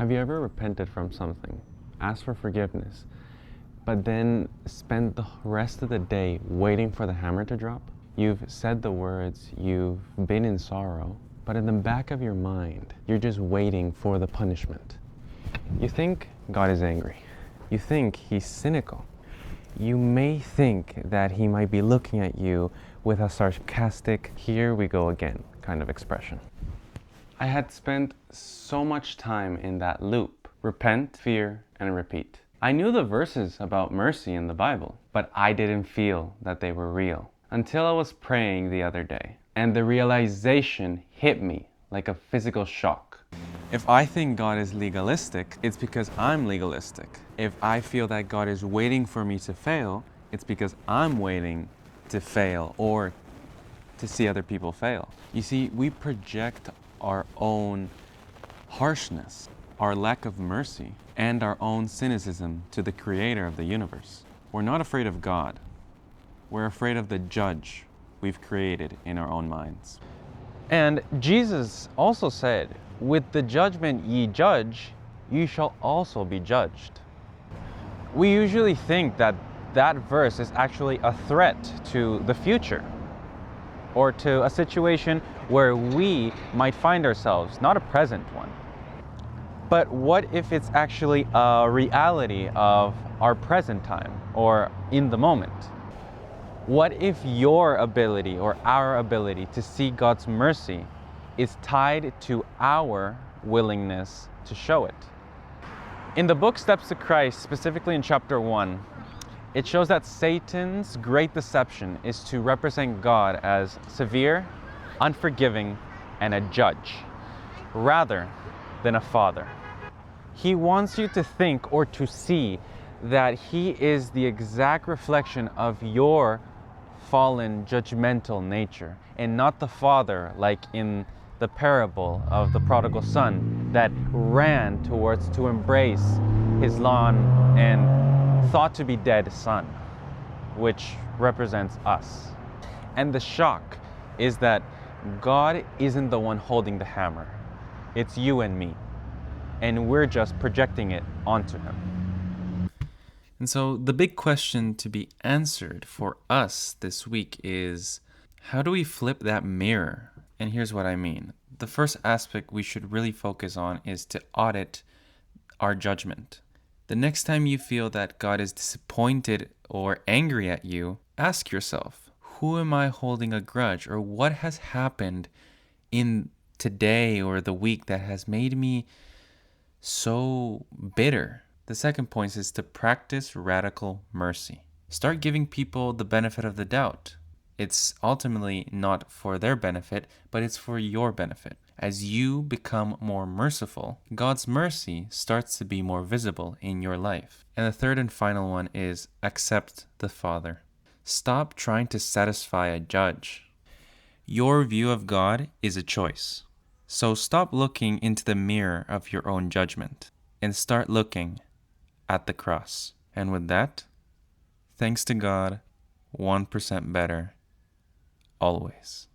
Have you ever repented from something, asked for forgiveness, but then spent the rest of the day waiting for the hammer to drop? You've said the words, you've been in sorrow, but in the back of your mind, you're just waiting for the punishment. You think God is angry. You think He's cynical. You may think that He might be looking at you with a sarcastic, "here we go again" kind of expression. I had spent so much time in that loop: repent, fear, and repeat. I knew the verses about mercy in the Bible, but I didn't feel that they were real until I was praying the other day, and the realization hit me like a physical shock. If I think God is legalistic, it's because I'm legalistic. If I feel that God is waiting for me to fail, it's because I'm waiting to fail or to see other people fail. You see, we project our own harshness, our lack of mercy, and our own cynicism to the creator of the universe. We're not afraid of God. We're afraid of the judge we've created in our own minds. And Jesus also said, "With the judgment ye judge, you shall also be judged." We usually think that that verse is actually a threat to the future, or to a situation where we might find ourselves, not a present one. But what if it's actually a reality of our present time, or in the moment? What if your ability or our ability to see God's mercy is tied to our willingness to show it? In the book Steps to Christ, specifically in chapter 1, it shows that Satan's great deception is to represent God as severe, unforgiving, and a judge, rather than a father. He wants you to think or to see that He is the exact reflection of your fallen, judgmental nature, and not the father like in the parable of the prodigal son that ran towards to embrace his long and thought to be dead son, which represents us. And the shock is that God isn't the one holding the hammer. It's you and me. And we're just projecting it onto Him. And so the big question to be answered for us this week is, how do we flip that mirror? And here's what I mean. The first aspect we should really focus on is to audit our judgment. The next time you feel that God is disappointed or angry at you, ask yourself, who am I holding a grudge, or what has happened in today or the week that has made me so bitter? The second point is to practice radical mercy. Start giving people the benefit of the doubt. It's ultimately not for their benefit, but it's for your benefit. As you become more merciful, God's mercy starts to be more visible in your life. And the third and final one is accept the Father. Stop trying to satisfy a judge. Your view of God is a choice. So stop looking into the mirror of your own judgment and start looking at the cross. And with that, thanks to God, 1% better, always.